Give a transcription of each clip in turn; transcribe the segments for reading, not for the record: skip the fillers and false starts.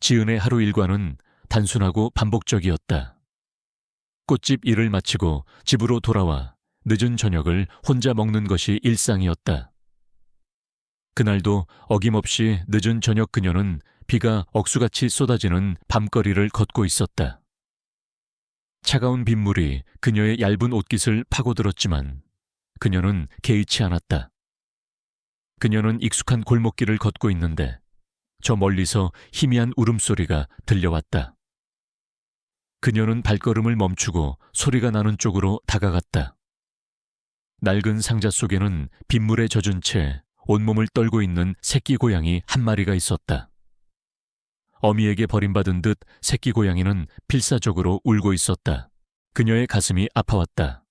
지은의 하루 일과는 단순하고 반복적이었다. 꽃집 일을 마치고 집으로 돌아와 늦은 저녁을 혼자 먹는 것이 일상이었다. 그날도 어김없이 늦은 저녁 그녀는 비가 억수같이 쏟아지는 밤거리를 걷고 있었다. 차가운 빗물이 그녀의 얇은 옷깃을 파고들었지만 그녀는 개의치 않았다. 그녀는 익숙한 골목길을 걷고 있는데 저 멀리서 희미한 울음소리가 들려왔다. 그녀는 발걸음을 멈추고 소리가 나는 쪽으로 다가갔다. 낡은 상자 속에는 빗물에 젖은 채 온몸을 떨고 있는 새끼 고양이 한 마리가 있었다. 어미에게 버림받은 듯 새끼 고양이는 필사적으로 울고 있었다. 그녀의 가슴이 아파왔다.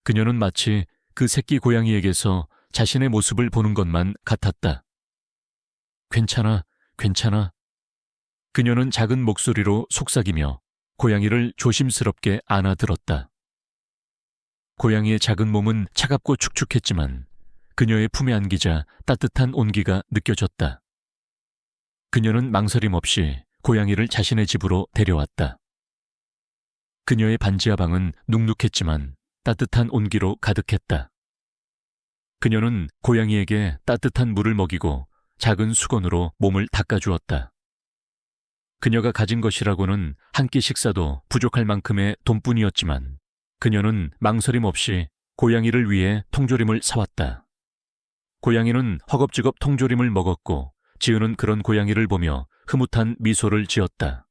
그녀는 마치 그 새끼 고양이에게서 자신의 모습을 보는 것만 같았다. 괜찮아, 괜찮아. 그녀는 작은 목소리로 속삭이며 고양이를 조심스럽게 안아들었다. 고양이의 작은 몸은 차갑고 축축했지만 그녀의 품에 안기자 따뜻한 온기가 느껴졌다. 그녀는 망설임 없이 고양이를 자신의 집으로 데려왔다. 그녀의 반지하 방은 눅눅했지만 따뜻한 온기로 가득했다. 그녀는 고양이에게 따뜻한 물을 먹이고 작은 수건으로 몸을 닦아주었다. 그녀가 가진 것이라고는 한 끼 식사도 부족할 만큼의 돈뿐이었지만 그녀는 망설임 없이 고양이를 위해 통조림을 사왔다. 고양이는 허겁지겁 통조림을 먹었고 지은은 그런 고양이를 보며 흐뭇한 미소를 지었다.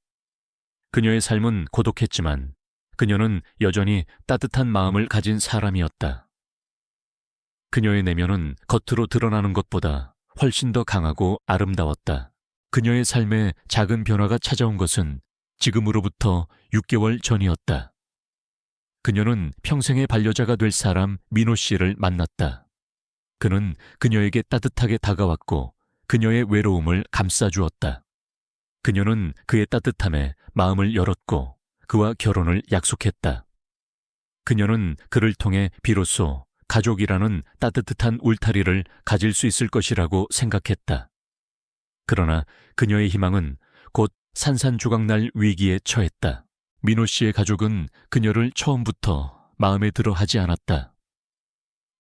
그녀의 삶은 고독했지만 그녀는 여전히 따뜻한 마음을 가진 사람이었다. 그녀의 내면은 겉으로 드러나는 것보다 훨씬 더 강하고 아름다웠다. 그녀의 삶에 작은 변화가 찾아온 것은 지금으로부터 6개월 전이었다. 그녀는 평생의 반려자가 될 사람 민호 씨를 만났다. 그는 그녀에게 따뜻하게 다가왔고 그녀의 외로움을 감싸주었다. 그녀는 그의 따뜻함에 마음을 열었고 그와 결혼을 약속했다. 그녀는 그를 통해 비로소 가족이라는 따뜻한 울타리를 가질 수 있을 것이라고 생각했다. 그러나 그녀의 희망은 곧 산산조각날 위기에 처했다. 민호 씨의 가족은 그녀를 처음부터 마음에 들어 하지 않았다.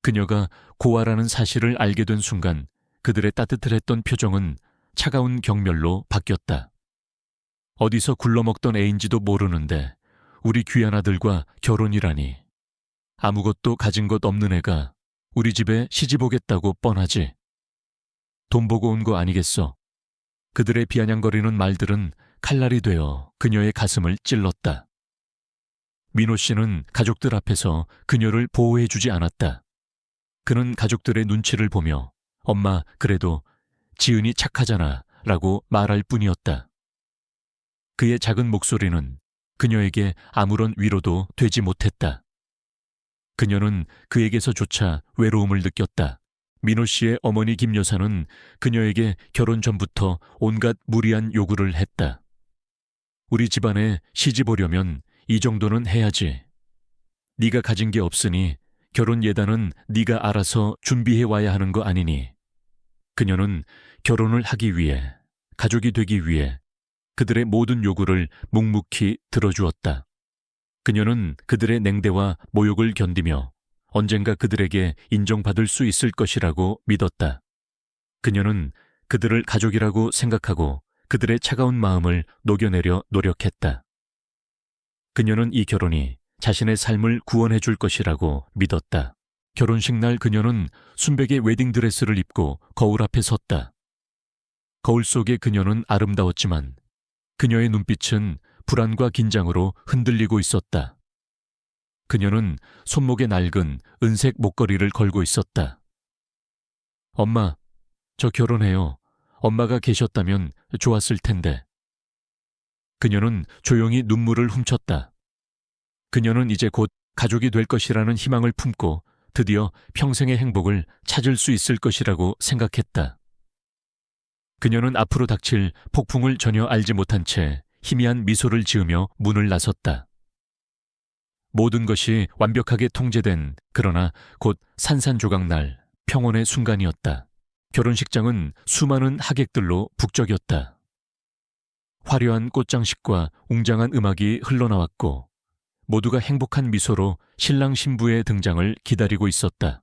그녀가 고아라는 사실을 알게 된 순간 그들의 따뜻했던 표정은 차가운 경멸로 바뀌었다. 어디서 굴러먹던 애인지도 모르는데 우리 귀한 아들과 결혼이라니. 아무것도 가진 것 없는 애가 우리 집에 시집 오겠다고 뻔하지. 돈 보고 온 거 아니겠어. 그들의 비아냥거리는 말들은 칼날이 되어 그녀의 가슴을 찔렀다. 민호 씨는 가족들 앞에서 그녀를 보호해주지 않았다. 그는 가족들의 눈치를 보며 엄마 그래도 지은이 착하잖아 라고 말할 뿐이었다. 그의 작은 목소리는 그녀에게 아무런 위로도 되지 못했다. 그녀는 그에게서조차 외로움을 느꼈다. 민호 씨의 어머니 김 여사는 그녀에게 결혼 전부터 온갖 무리한 요구를 했다. 우리 집안에 시집 오려면 이 정도는 해야지. 네가 가진 게 없으니 결혼 예단은 네가 알아서 준비해 와야 하는 거 아니니. 그녀는 결혼을 하기 위해, 가족이 되기 위해 그들의 모든 요구를 묵묵히 들어주었다. 그녀는 그들의 냉대와 모욕을 견디며 언젠가 그들에게 인정받을 수 있을 것이라고 믿었다. 그녀는 그들을 가족이라고 생각하고 그들의 차가운 마음을 녹여내려 노력했다. 그녀는 이 결혼이 자신의 삶을 구원해 줄 것이라고 믿었다. 결혼식 날 그녀는 순백의 웨딩드레스를 입고 거울 앞에 섰다. 거울 속의 그녀는 아름다웠지만 그녀의 눈빛은 불안과 긴장으로 흔들리고 있었다. 그녀는 손목에 낡은 은색 목걸이를 걸고 있었다. 엄마, 저 결혼해요. 엄마가 계셨다면 좋았을 텐데. 그녀는 조용히 눈물을 훔쳤다. 그녀는 이제 곧 가족이 될 것이라는 희망을 품고 드디어 평생의 행복을 찾을 수 있을 것이라고 생각했다. 그녀는 앞으로 닥칠 폭풍을 전혀 알지 못한 채 희미한 미소를 지으며 문을 나섰다. 모든 것이 완벽하게 통제된 그러나 곧 산산조각날 평온의 순간이었다. 결혼식장은 수많은 하객들로 북적였다. 화려한 꽃장식과 웅장한 음악이 흘러나왔고 모두가 행복한 미소로 신랑 신부의 등장을 기다리고 있었다.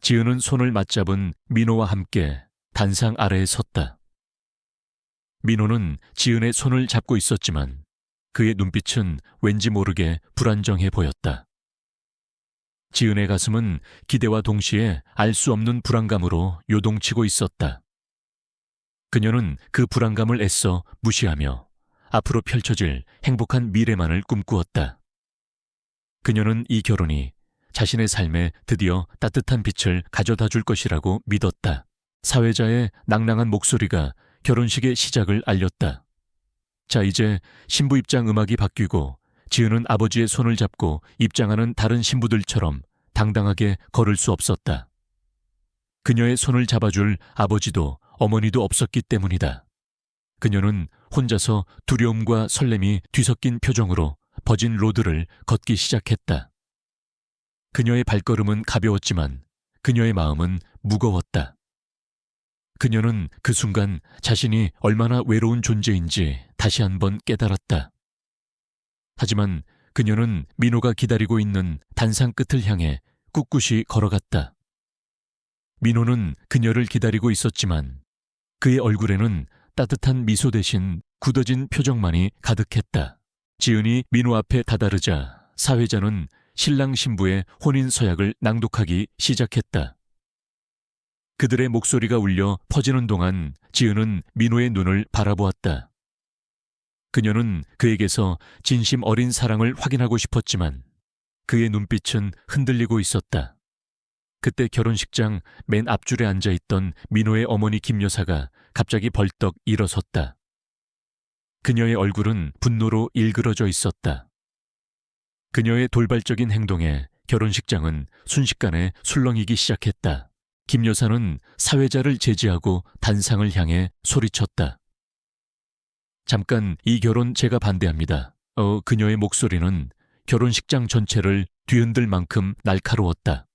지은은 손을 맞잡은 민호와 함께 단상 아래에 섰다. 민호는 지은의 손을 잡고 있었지만 그의 눈빛은 왠지 모르게 불안정해 보였다. 지은의 가슴은 기대와 동시에 알 수 없는 불안감으로 요동치고 있었다. 그녀는 그 불안감을 애써 무시하며 앞으로 펼쳐질 행복한 미래만을 꿈꾸었다. 그녀는 이 결혼이 자신의 삶에 드디어 따뜻한 빛을 가져다 줄 것이라고 믿었다. 사회자의 낭낭한 목소리가 결혼식의 시작을 알렸다. 자, 이제 신부 입장 음악이 바뀌고 지은은 아버지의 손을 잡고 입장하는 다른 신부들처럼 당당하게 걸을 수 없었다. 그녀의 손을 잡아줄 아버지도 어머니도 없었기 때문이다. 그녀는 혼자서 두려움과 설렘이 뒤섞인 표정으로 버진 로드를 걷기 시작했다. 그녀의 발걸음은 가벼웠지만 그녀의 마음은 무거웠다. 그녀는 그 순간 자신이 얼마나 외로운 존재인지 다시 한번 깨달았다. 하지만 그녀는 민호가 기다리고 있는 단상 끝을 향해 꿋꿋이 걸어갔다. 민호는 그녀를 기다리고 있었지만 그의 얼굴에는 따뜻한 미소 대신 굳어진 표정만이 가득했다. 지은이 민호 앞에 다다르자 사회자는 신랑 신부의 혼인 서약을 낭독하기 시작했다. 그들의 목소리가 울려 퍼지는 동안 지은은 민호의 눈을 바라보았다. 그녀는 그에게서 진심 어린 사랑을 확인하고 싶었지만 그의 눈빛은 흔들리고 있었다. 그때 결혼식장 맨 앞줄에 앉아있던 민호의 어머니 김 여사가 갑자기 벌떡 일어섰다. 그녀의 얼굴은 분노로 일그러져 있었다. 그녀의 돌발적인 행동에 결혼식장은 순식간에 술렁이기 시작했다. 김 여사는 사회자를 제지하고 단상을 향해 소리쳤다. 잠깐, 이 결혼 제가 반대합니다. 그녀의 목소리는 결혼식장 전체를 뒤흔들 만큼 날카로웠다.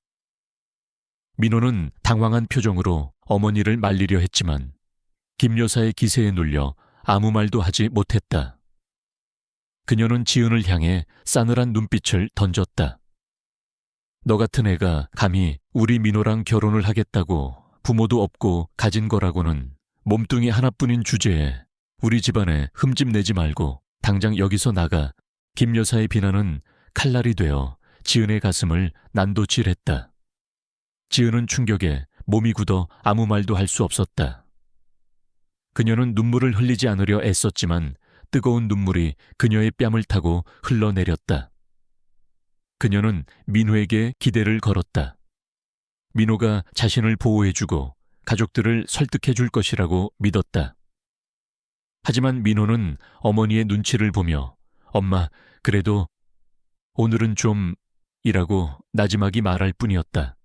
민호는 당황한 표정으로 어머니를 말리려 했지만 김 여사의 기세에 눌려 아무 말도 하지 못했다. 그녀는 지은을 향해 싸늘한 눈빛을 던졌다. 너 같은 애가 감히 우리 민호랑 결혼을 하겠다고 부모도 없고 가진 거라고는 몸뚱이 하나뿐인 주제에 우리 집안에 흠집 내지 말고 당장 여기서 나가. 김 여사의 비난은 칼날이 되어 지은의 가슴을 난도질했다. 지은은 충격에 몸이 굳어 아무 말도 할 수 없었다. 그녀는 눈물을 흘리지 않으려 애썼지만 뜨거운 눈물이 그녀의 뺨을 타고 흘러내렸다. 그녀는 민호에게 기대를 걸었다. 민호가 자신을 보호해주고 가족들을 설득해줄 것이라고 믿었다. 하지만 민호는 어머니의 눈치를 보며 엄마, 그래도 오늘은 좀 이라고 나지막이 말할 뿐이었다.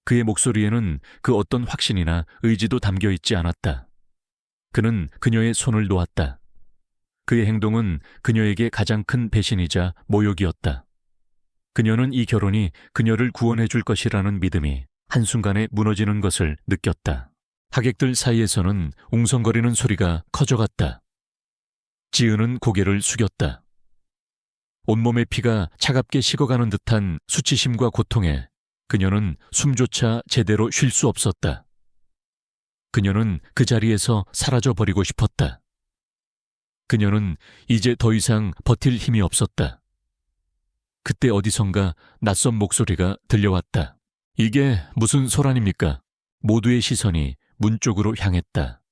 그의 목소리에는 그 어떤 확신이나 의지도 담겨 있지 않았다. 그는 그녀의 손을 놓았다. 그의 행동은 그녀에게 가장 큰 배신이자 모욕이었다. 그녀는 이 결혼이 그녀를 구원해 줄 것이라는 믿음이 한순간에 무너지는 것을 느꼈다. 하객들 사이에서는 웅성거리는 소리가 커져갔다. 지은은 고개를 숙였다. 온몸의 피가 차갑게 식어가는 듯한 수치심과 고통에 그녀는 숨조차 제대로 쉴 수 없었다. 그녀는 그 자리에서 사라져버리고 싶었다. 그녀는 이제 더 이상 버틸 힘이 없었다. 그때 어디선가 낯선 목소리가 들려왔다. 이게 무슨 소란입니까? 모두의 시선이 문 쪽으로 향했다.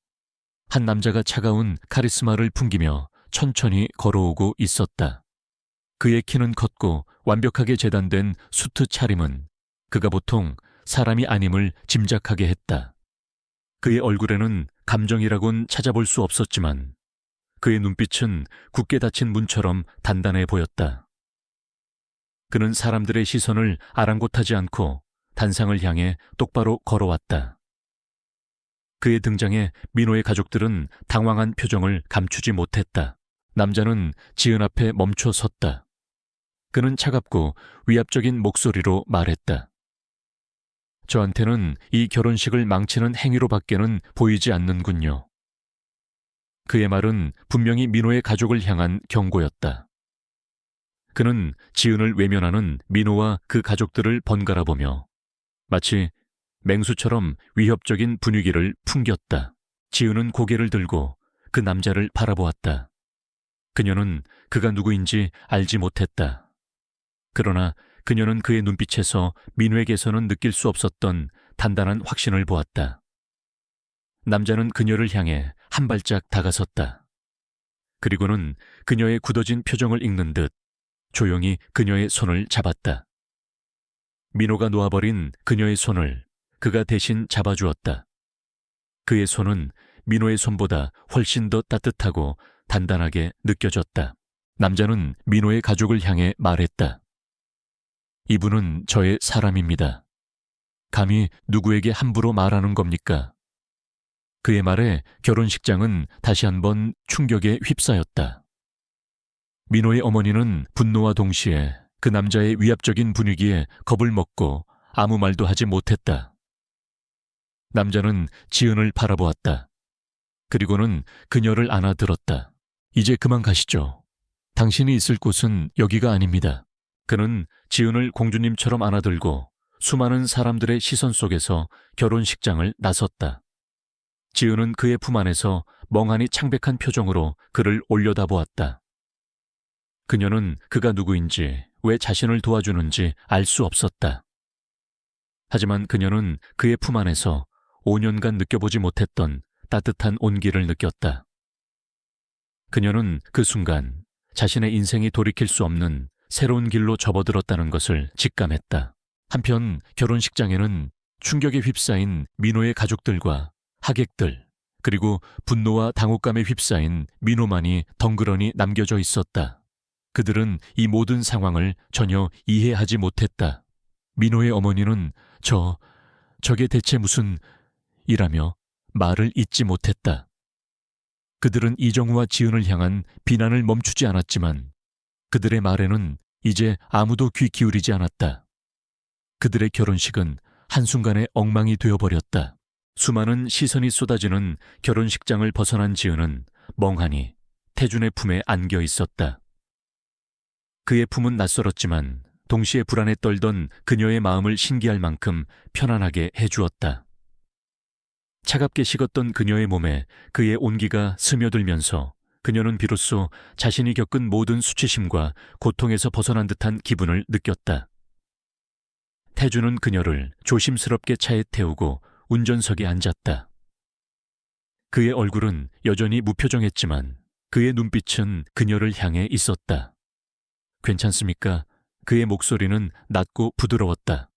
한 남자가 차가운 카리스마를 풍기며 천천히 걸어오고 있었다. 그의 키는 컸고 완벽하게 재단된 수트 차림은 그가 보통 사람이 아님을 짐작하게 했다. 그의 얼굴에는 감정이라곤 찾아볼 수 없었지만 그의 눈빛은 굳게 닫힌 문처럼 단단해 보였다. 그는 사람들의 시선을 아랑곳하지 않고 단상을 향해 똑바로 걸어왔다. 그의 등장에 민호의 가족들은 당황한 표정을 감추지 못했다. 남자는 지은 앞에 멈춰 섰다. 그는 차갑고 위압적인 목소리로 말했다. 저한테는 이 결혼식을 망치는 행위로밖에는 보이지 않는군요. 그의 말은 분명히 민호의 가족을 향한 경고였다. 그는 지은을 외면하는 민호와 그 가족들을 번갈아 보며 마치 맹수처럼 위협적인 분위기를 풍겼다. 지은은 고개를 들고 그 남자를 바라보았다. 그녀는 그가 누구인지 알지 못했다. 그러나 그녀는 그의 눈빛에서 민호에게서는 느낄 수 없었던 단단한 확신을 보았다. 남자는 그녀를 향해 한 발짝 다가섰다. 그리고는 그녀의 굳어진 표정을 읽는 듯 조용히 그녀의 손을 잡았다. 민호가 놓아버린 그녀의 손을 그가 대신 잡아주었다. 그의 손은 민호의 손보다 훨씬 더 따뜻하고 단단하게 느껴졌다. 남자는 민호의 가족을 향해 말했다. 이분은 저의 사람입니다. 감히 누구에게 함부로 말하는 겁니까? 그의 말에 결혼식장은 다시 한번 충격에 휩싸였다. 민호의 어머니는 분노와 동시에 그 남자의 위압적인 분위기에 겁을 먹고 아무 말도 하지 못했다. 남자는 지은을 바라보았다. 그리고는 그녀를 안아들었다. 이제 그만 가시죠. 당신이 있을 곳은 여기가 아닙니다. 그는 지은을 공주님처럼 안아들고 수많은 사람들의 시선 속에서 결혼식장을 나섰다. 지은은 그의 품 안에서 멍하니 창백한 표정으로 그를 올려다보았다. 그녀는 그가 누구인지, 왜 자신을 도와주는지 알 수 없었다. 하지만 그녀는 그의 품 안에서 5년간 느껴보지 못했던 따뜻한 온기를 느꼈다. 그녀는 그 순간 자신의 인생이 돌이킬 수 없는 새로운 길로 접어들었다는 것을 직감했다. 한편 결혼식장에는 충격에 휩싸인 민호의 가족들과 하객들, 그리고 분노와 당혹감에 휩싸인 민호만이 덩그러니 남겨져 있었다. 그들은 이 모든 상황을 전혀 이해하지 못했다. 민호의 어머니는 저게 대체 무슨 이라며 말을 잇지 못했다. 그들은 이정우와 지은을 향한 비난을 멈추지 않았지만 그들의 말에는 이제 아무도 귀 기울이지 않았다. 그들의 결혼식은 한순간에 엉망이 되어버렸다. 수많은 시선이 쏟아지는 결혼식장을 벗어난 지은은 멍하니 태준의 품에 안겨 있었다. 그의 품은 낯설었지만 동시에 불안에 떨던 그녀의 마음을 신기할 만큼 편안하게 해주었다. 차갑게 식었던 그녀의 몸에 그의 온기가 스며들면서 그녀는 비로소 자신이 겪은 모든 수치심과 고통에서 벗어난 듯한 기분을 느꼈다. 태주는 그녀를 조심스럽게 차에 태우고 운전석에 앉았다. 그의 얼굴은 여전히 무표정했지만 그의 눈빛은 그녀를 향해 있었다. 괜찮습니까? 그의 목소리는 낮고 부드러웠다.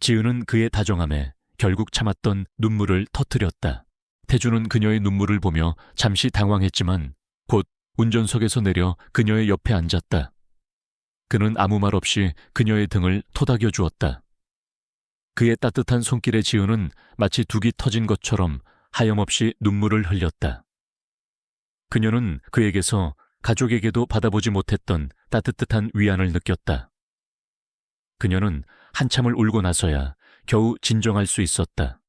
지은은 그의 다정함에 결국 참았던 눈물을 터뜨렸다. 태주는 그녀의 눈물을 보며 잠시 당황했지만 곧 운전석에서 내려 그녀의 옆에 앉았다. 그는 아무 말 없이 그녀의 등을 토닥여 주었다. 그의 따뜻한 손길에 지은은 마치 둑이 터진 것처럼 하염없이 눈물을 흘렸다. 그녀는 그에게서 가족에게도 받아보지 못했던 따뜻한 위안을 느꼈다. 그녀는 한참을 울고 나서야 겨우 진정할 수 있었다.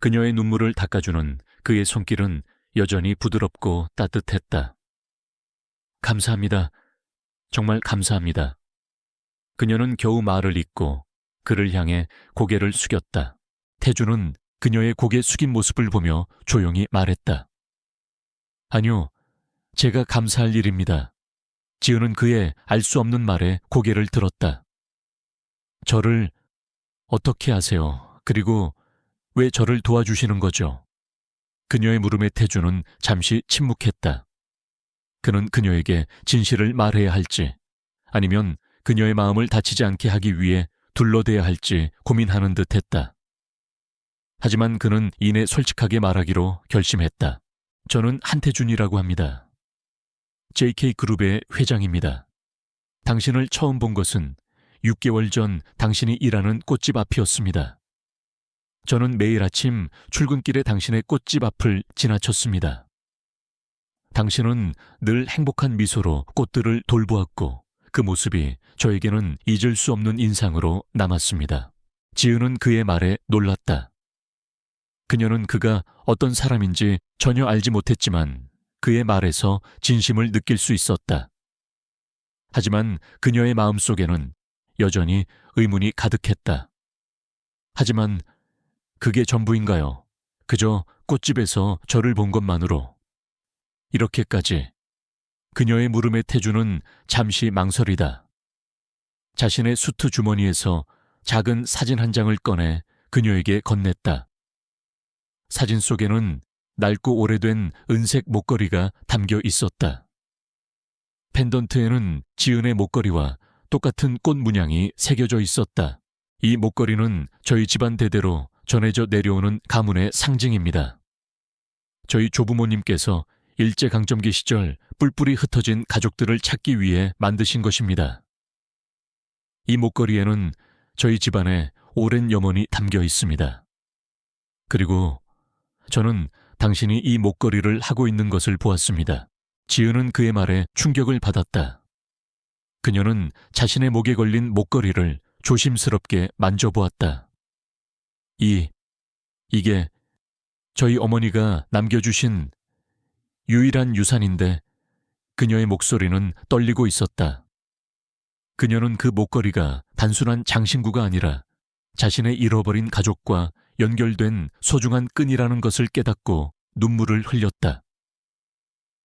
그녀의 눈물을 닦아주는 그의 손길은 여전히 부드럽고 따뜻했다. 감사합니다. 정말 감사합니다. 그녀는 겨우 말을 잇고 그를 향해 고개를 숙였다. 태주는 그녀의 고개 숙인 모습을 보며 조용히 말했다. 아니요, 제가 감사할 일입니다. 지은은 그의 알 수 없는 말에 고개를 들었다. 저를 어떻게 아세요? 그리고 왜 저를 도와주시는 거죠? 그녀의 물음에 태주는 잠시 침묵했다. 그는 그녀에게 진실을 말해야 할지 아니면 그녀의 마음을 다치지 않게 하기 위해 둘러대야 할지 고민하는 듯 했다. 하지만 그는 이내 솔직하게 말하기로 결심했다. 저는 한태준이라고 합니다. JK그룹의 회장입니다. 당신을 처음 본 것은 6개월 전 당신이 일하는 꽃집 앞이었습니다. 저는 매일 아침 출근길에 당신의 꽃집 앞을 지나쳤습니다. 당신은 늘 행복한 미소로 꽃들을 돌보았고 그 모습이 저에게는 잊을 수 없는 인상으로 남았습니다. 지은은 그의 말에 놀랐다. 그녀는 그가 어떤 사람인지 전혀 알지 못했지만 그의 말에서 진심을 느낄 수 있었다. 하지만 그녀의 마음속에는 여전히 의문이 가득했다. 하지만 그게 전부인가요? 그저 꽃집에서 저를 본 것만으로. 이렇게까지. 그녀의 물음에 태주는 잠시 망설이다. 자신의 수트 주머니에서 작은 사진 한 장을 꺼내 그녀에게 건넸다. 사진 속에는 낡고 오래된 은색 목걸이가 담겨 있었다. 펜던트에는 지은의 목걸이와 똑같은 꽃 문양이 새겨져 있었다. 이 목걸이는 저희 집안 대대로 전해져 내려오는 가문의 상징입니다. 저희 조부모님께서 일제강점기 시절 뿔뿔이 흩어진 가족들을 찾기 위해 만드신 것입니다. 이 목걸이에는 저희 집안의 오랜 염원이 담겨 있습니다. 그리고 저는 당신이 이 목걸이를 하고 있는 것을 보았습니다. 지은은 그의 말에 충격을 받았다. 그녀는 자신의 목에 걸린 목걸이를 조심스럽게 만져보았다. 이게 저희 어머니가 남겨주신 유일한 유산인데 그녀의 목소리는 떨리고 있었다. 그녀는 그 목걸이가 단순한 장신구가 아니라 자신의 잃어버린 가족과 연결된 소중한 끈이라는 것을 깨닫고 눈물을 흘렸다.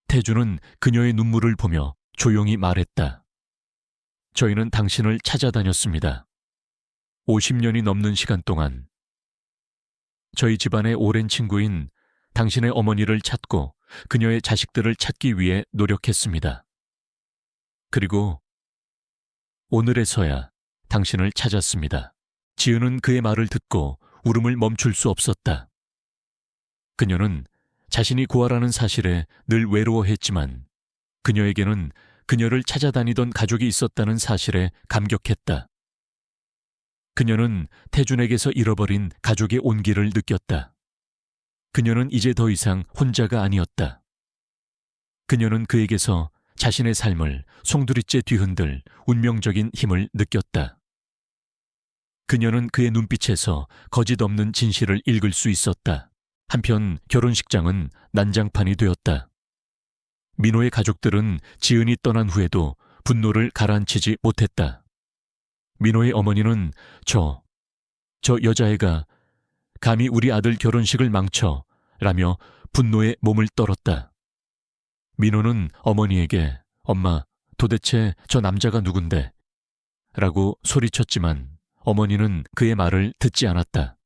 태주는 그녀의 눈물을 보며 조용히 말했다. 저희는 당신을 찾아다녔습니다. 50년이 넘는 시간 동안. 저희 집안의 오랜 친구인 당신의 어머니를 찾고 그녀의 자식들을 찾기 위해 노력했습니다. 그리고 오늘에서야 당신을 찾았습니다. 지은은 그의 말을 듣고 울음을 멈출 수 없었다. 그녀는 자신이 고아라는 사실에 늘 외로워했지만 그녀에게는 그녀를 찾아다니던 가족이 있었다는 사실에 감격했다. 그녀는 태준에게서 잃어버린 가족의 온기를 느꼈다. 그녀는 이제 더 이상 혼자가 아니었다. 그녀는 그에게서 자신의 삶을 송두리째 뒤흔들 운명적인 힘을 느꼈다. 그녀는 그의 눈빛에서 거짓 없는 진실을 읽을 수 있었다. 한편 결혼식장은 난장판이 되었다. 민호의 가족들은 지은이 떠난 후에도 분노를 가라앉히지 못했다. 민호의 어머니는 저 여자애가 감히 우리 아들 결혼식을 망쳐 라며 분노에 몸을 떨었다. 민호는 어머니에게 엄마, 도대체 저 남자가 누군데? 라고 소리쳤지만 어머니는 그의 말을 듣지 않았다.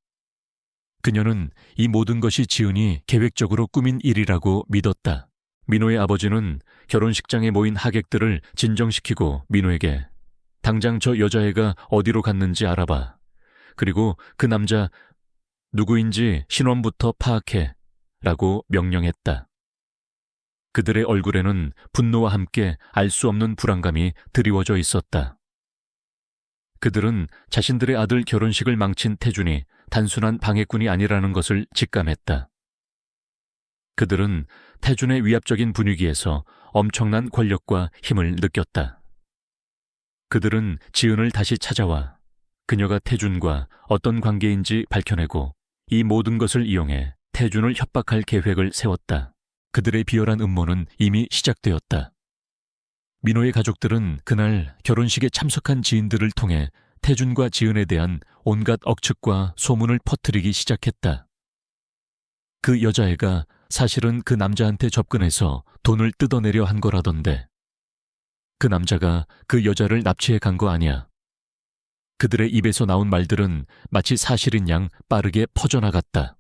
그녀는 이 모든 것이 지은이 계획적으로 꾸민 일이라고 믿었다. 민호의 아버지는 결혼식장에 모인 하객들을 진정시키고 민호에게 당장 저 여자애가 어디로 갔는지 알아봐. 그리고 그 남자 누구인지 신원부터 파악해 라고 명령했다. 그들의 얼굴에는 분노와 함께 알 수 없는 불안감이 드리워져 있었다. 그들은 자신들의 아들 결혼식을 망친 태준이 단순한 방해꾼이 아니라는 것을 직감했다. 그들은 태준의 위압적인 분위기에서 엄청난 권력과 힘을 느꼈다. 그들은 지은을 다시 찾아와 그녀가 태준과 어떤 관계인지 밝혀내고 이 모든 것을 이용해 태준을 협박할 계획을 세웠다. 그들의 비열한 음모는 이미 시작되었다. 민호의 가족들은 그날 결혼식에 참석한 지인들을 통해 태준과 지은에 대한 온갖 억측과 소문을 퍼뜨리기 시작했다. 그 여자애가 사실은 그 남자한테 접근해서 돈을 뜯어내려 한 거라던데 그 남자가 그 여자를 납치해 간 거 아니야. 그들의 입에서 나온 말들은 마치 사실인 양 빠르게 퍼져나갔다.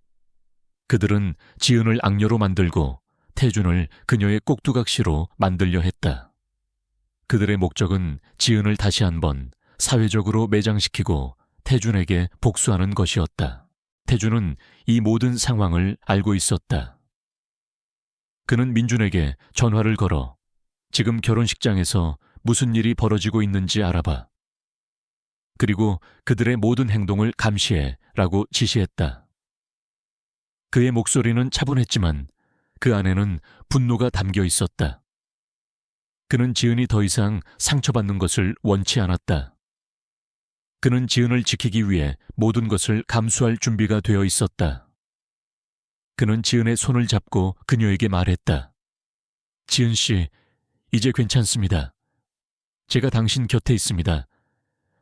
그들은 지은을 악녀로 만들고 태준을 그녀의 꼭두각시로 만들려 했다. 그들의 목적은 지은을 다시 한번 사회적으로 매장시키고 태준에게 복수하는 것이었다. 태준은 이 모든 상황을 알고 있었다. 그는 민준에게 전화를 걸어 지금 결혼식장에서 무슨 일이 벌어지고 있는지 알아봐. 그리고 그들의 모든 행동을 감시해 라고 지시했다. 그의 목소리는 차분했지만 그 안에는 분노가 담겨 있었다. 그는 지은이 더 이상 상처받는 것을 원치 않았다. 그는 지은을 지키기 위해 모든 것을 감수할 준비가 되어 있었다. 그는 지은의 손을 잡고 그녀에게 말했다. 지은 씨, 이제 괜찮습니다. 제가 당신 곁에 있습니다.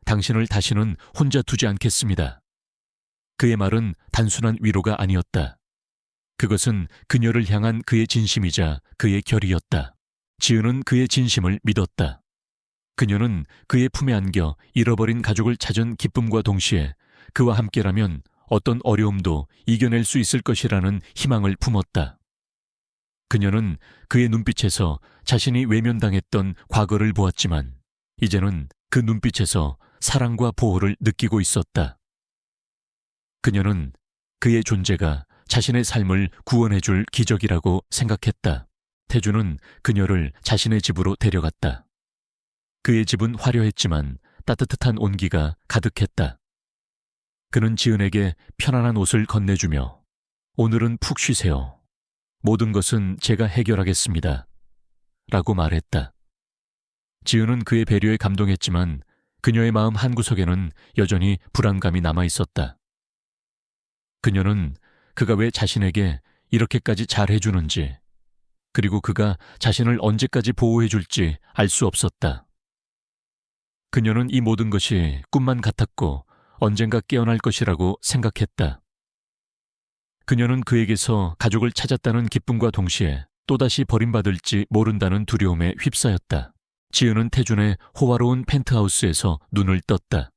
당신을 다시는 혼자 두지 않겠습니다. 그의 말은 단순한 위로가 아니었다. 그것은 그녀를 향한 그의 진심이자 그의 결의였다. 지은은 그의 진심을 믿었다. 그녀는 그의 품에 안겨 잃어버린 가족을 찾은 기쁨과 동시에 그와 함께라면 어떤 어려움도 이겨낼 수 있을 것이라는 희망을 품었다. 그녀는 그의 눈빛에서 자신이 외면당했던 과거를 보았지만 이제는 그 눈빛에서 사랑과 보호를 느끼고 있었다. 그녀는 그의 존재가 자신의 삶을 구원해줄 기적이라고 생각했다. 태주는 그녀를 자신의 집으로 데려갔다. 그의 집은 화려했지만 따뜻한 온기가 가득했다. 그는 지은에게 편안한 옷을 건네주며 오늘은 푹 쉬세요. 모든 것은 제가 해결하겠습니다. 라고 말했다. 지은은 그의 배려에 감동했지만 그녀의 마음 한구석에는 여전히 불안감이 남아있었다. 그녀는 그가 왜 자신에게 이렇게까지 잘해주는지, 그리고 그가 자신을 언제까지 보호해줄지 알 수 없었다. 그녀는 이 모든 것이 꿈만 같았고 언젠가 깨어날 것이라고 생각했다. 그녀는 그에게서 가족을 찾았다는 기쁨과 동시에 또다시 버림받을지 모른다는 두려움에 휩싸였다. 지은은 태준의 호화로운 펜트하우스에서 눈을 떴다.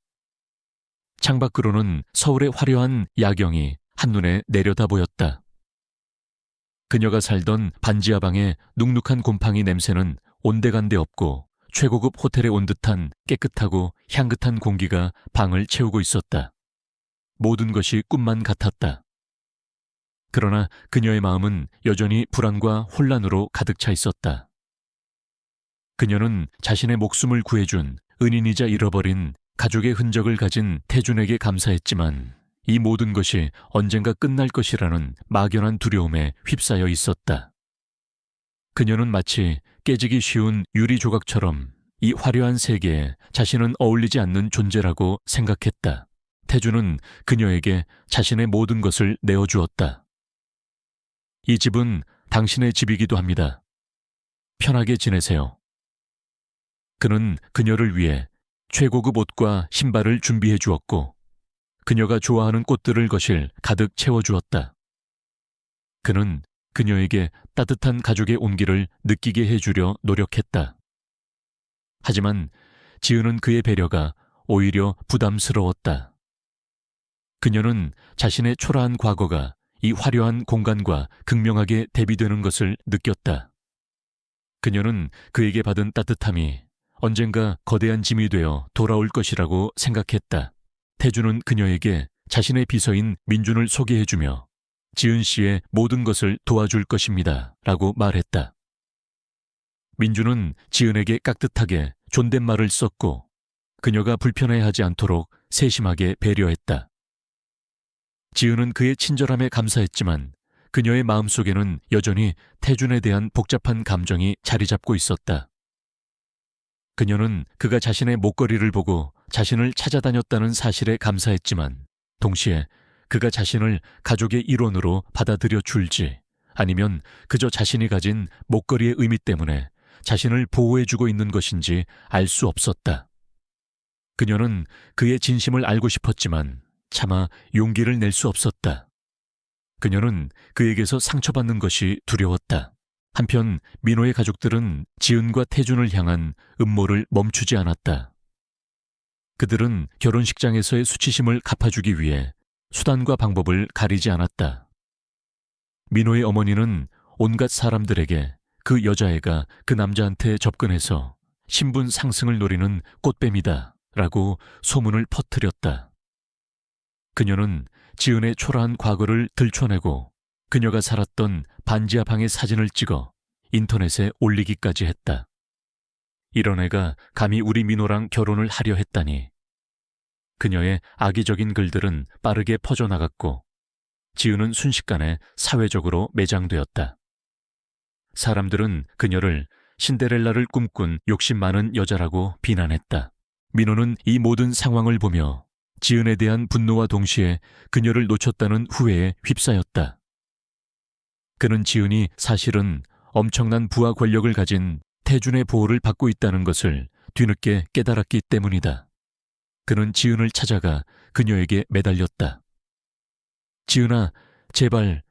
창밖으로는 서울의 화려한 야경이 한눈에 내려다 보였다. 그녀가 살던 반지하 방의 눅눅한 곰팡이 냄새는 온데간데 없고 최고급 호텔에 온 듯한 깨끗하고 향긋한 공기가 방을 채우고 있었다. 모든 것이 꿈만 같았다. 그러나 그녀의 마음은 여전히 불안과 혼란으로 가득 차 있었다. 그녀는 자신의 목숨을 구해준 은인이자 잃어버린 가족의 흔적을 가진 태준에게 감사했지만 이 모든 것이 언젠가 끝날 것이라는 막연한 두려움에 휩싸여 있었다. 그녀는 마치 깨지기 쉬운 유리 조각처럼 이 화려한 세계에 자신은 어울리지 않는 존재라고 생각했다. 태준은 그녀에게 자신의 모든 것을 내어주었다. 이 집은 당신의 집이기도 합니다. 편하게 지내세요. 그는 그녀를 위해 최고급 옷과 신발을 준비해 주었고 그녀가 좋아하는 꽃들을 거실 가득 채워주었다. 그는 그녀에게 따뜻한 가족의 온기를 느끼게 해주려 노력했다. 하지만 지은은 그의 배려가 오히려 부담스러웠다. 그녀는 자신의 초라한 과거가 이 화려한 공간과 극명하게 대비되는 것을 느꼈다. 그녀는 그에게 받은 따뜻함이 언젠가 거대한 짐이 되어 돌아올 것이라고 생각했다. 태준은 그녀에게 자신의 비서인 민준을 소개해주며 지은 씨의 모든 것을 도와줄 것입니다. 라고 말했다. 민준은 지은에게 깍듯하게 존댓말을 썼고 그녀가 불편해하지 않도록 세심하게 배려했다. 지은은 그의 친절함에 감사했지만 그녀의 마음속에는 여전히 태준에 대한 복잡한 감정이 자리 잡고 있었다. 그녀는 그가 자신의 목걸이를 보고 자신을 찾아다녔다는 사실에 감사했지만 동시에 그가 자신을 가족의 일원으로 받아들여 줄지 아니면 그저 자신이 가진 목걸이의 의미 때문에 자신을 보호해주고 있는 것인지 알 수 없었다. 그녀는 그의 진심을 알고 싶었지만 차마 용기를 낼 수 없었다. 그녀는 그에게서 상처받는 것이 두려웠다. 한편 민호의 가족들은 지은과 태준을 향한 음모를 멈추지 않았다. 그들은 결혼식장에서의 수치심을 갚아주기 위해 수단과 방법을 가리지 않았다. 민호의 어머니는 온갖 사람들에게 그 여자애가 그 남자한테 접근해서 신분 상승을 노리는 꽃뱀이다 라고 소문을 퍼뜨렸다. 그녀는 지은의 초라한 과거를 들춰내고 그녀가 살았던 반지하 방의 사진을 찍어 인터넷에 올리기까지 했다. 이런 애가 감히 우리 민호랑 결혼을 하려 했다니. 그녀의 악의적인 글들은 빠르게 퍼져나갔고 지은은 순식간에 사회적으로 매장되었다. 사람들은 그녀를 신데렐라를 꿈꾼 욕심 많은 여자라고 비난했다. 민호는 이 모든 상황을 보며 지은에 대한 분노와 동시에 그녀를 놓쳤다는 후회에 휩싸였다. 그는 지은이 사실은 엄청난 부하 권력을 가진 태준의 보호를 받고 있다는 것을 뒤늦게 깨달았기 때문이다. 그는 지은을 찾아가 그녀에게 매달렸다. 지은아, 제발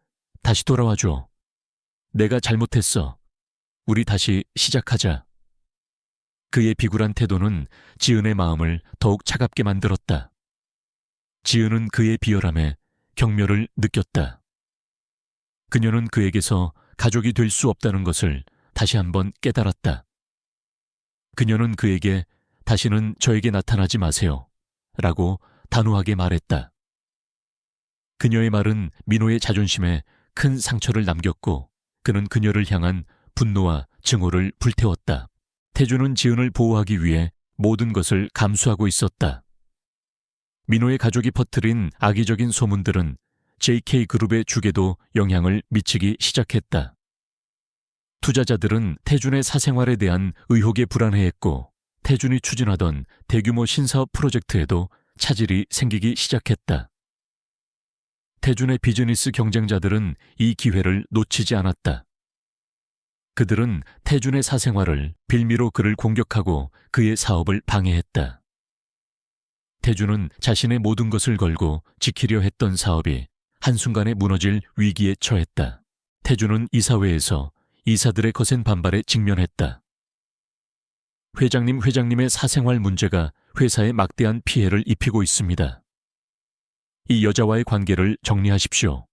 다시 돌아와줘. 내가 잘못했어. 우리 다시 시작하자. 그의 비굴한 태도는 지은의 마음을 더욱 차갑게 만들었다. 지은은 그의 비열함에 경멸을 느꼈다. 그녀는 그에게서 가족이 될 수 없다는 것을 다시 한번 깨달았다. 그녀는 그에게 다시는 저에게 나타나지 마세요. 라고 단호하게 말했다. 그녀의 말은 민호의 자존심에 큰 상처를 남겼고 그는 그녀를 향한 분노와 증오를 불태웠다. 태준은 지은을 보호하기 위해 모든 것을 감수하고 있었다. 민호의 가족이 퍼뜨린 악의적인 소문들은 JK그룹의 주계도 영향을 미치기 시작했다. 투자자들은 태준의 사생활에 대한 의혹에 불안해했고 태준이 추진하던 대규모 신사업 프로젝트에도 차질이 생기기 시작했다. 태준의 비즈니스 경쟁자들은 이 기회를 놓치지 않았다. 그들은 태준의 사생활을 빌미로 그를 공격하고 그의 사업을 방해했다. 태준은 자신의 모든 것을 걸고 지키려 했던 사업이 한순간에 무너질 위기에 처했다. 태준은 이사회에서 이사들의 거센 반발에 직면했다. 회장님의 사생활 문제가 회사에 막대한 피해를 입히고 있습니다. 이 여자와의 관계를 정리하십시오.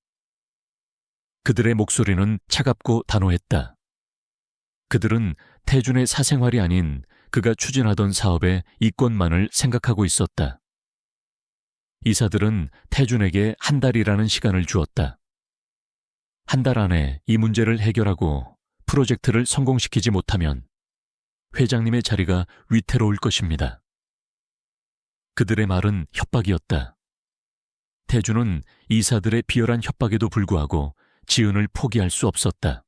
그들의 목소리는 차갑고 단호했다. 그들은 태준의 사생활이 아닌 그가 추진하던 사업의 이권만을 생각하고 있었다. 이사들은 태준에게 한 달이라는 시간을 주었다. 한 달 안에 이 문제를 해결하고 프로젝트를 성공시키지 못하면 회장님의 자리가 위태로울 것입니다. 그들의 말은 협박이었다. 태준은 이사들의 비열한 협박에도 불구하고 지은을 포기할 수 없었다.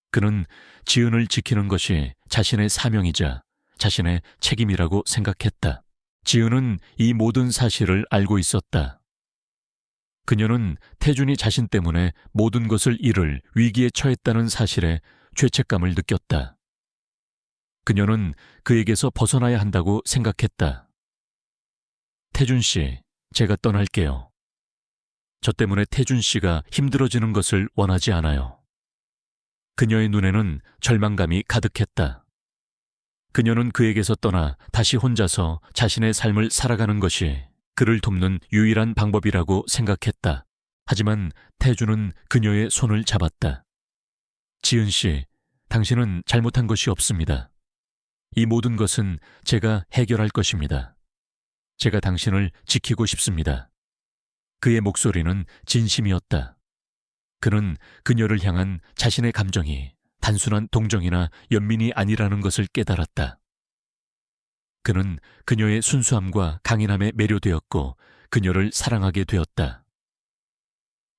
그는 지은을 지키는 것이 자신의 사명이자 자신의 책임이라고 생각했다. 지은은 이 모든 사실을 알고 있었다. 그녀는 태준이 자신 때문에 모든 것을 잃을 위기에 처했다는 사실에 죄책감을 느꼈다. 그녀는 그에게서 벗어나야 한다고 생각했다. 태준 씨, 제가 떠날게요. 저 때문에 태준 씨가 힘들어지는 것을 원하지 않아요. 그녀의 눈에는 절망감이 가득했다. 그녀는 그에게서 떠나 다시 혼자서 자신의 삶을 살아가는 것이 그를 돕는 유일한 방법이라고 생각했다. 하지만 태준은 그녀의 손을 잡았다. 지은 씨, 당신은 잘못한 것이 없습니다. 이 모든 것은 제가 해결할 것입니다. 제가 당신을 지키고 싶습니다. 그의 목소리는 진심이었다. 그는 그녀를 향한 자신의 감정이 단순한 동정이나 연민이 아니라는 것을 깨달았다. 그는 그녀의 순수함과 강인함에 매료되었고 그녀를 사랑하게 되었다.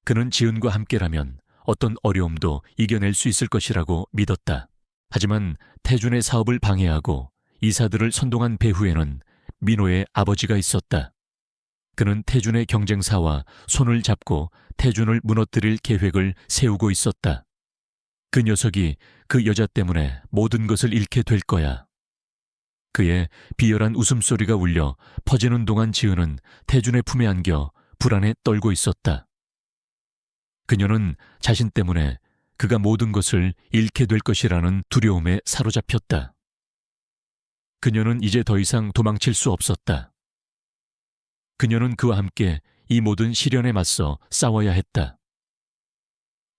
그는 지은과 함께라면 어떤 어려움도 이겨낼 수 있을 것이라고 믿었다. 하지만 태준의 사업을 방해하고 이사들을 선동한 배후에는 민호의 아버지가 있었다. 그는 태준의 경쟁사와 손을 잡고 태준을 무너뜨릴 계획을 세우고 있었다. 그 녀석이 그 여자 때문에 모든 것을 잃게 될 거야. 그의 비열한 웃음소리가 울려 퍼지는 동안 지은은 태준의 품에 안겨 불안에 떨고 있었다. 그녀는 자신 때문에 그가 모든 것을 잃게 될 것이라는 두려움에 사로잡혔다. 그녀는 이제 더 이상 도망칠 수 없었다. 그녀는 그와 함께 이 모든 시련에 맞서 싸워야 했다.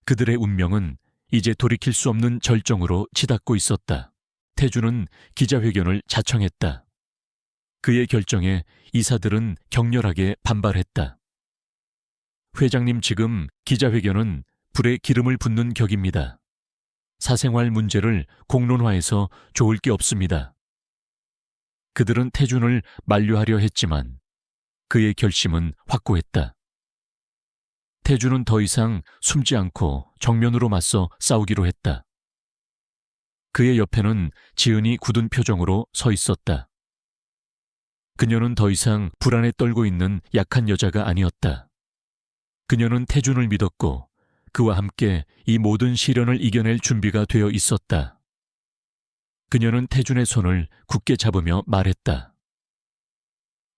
그들의 운명은 이제 돌이킬 수 없는 절정으로 치닫고 있었다. 태준은 기자회견을 자청했다. 그의 결정에 이사들은 격렬하게 반발했다. 회장님, 지금 기자회견은 불에 기름을 붓는 격입니다. 사생활 문제를 공론화해서 좋을 게 없습니다. 그들은 태준을 만류하려 했지만 그의 결심은 확고했다. 태준은 더 이상 숨지 않고 정면으로 맞서 싸우기로 했다. 그의 옆에는 지은이 굳은 표정으로 서 있었다. 그녀는 더 이상 불안에 떨고 있는 약한 여자가 아니었다. 그녀는 태준을 믿었고 그와 함께 이 모든 시련을 이겨낼 준비가 되어 있었다. 그녀는 태준의 손을 굳게 잡으며 말했다.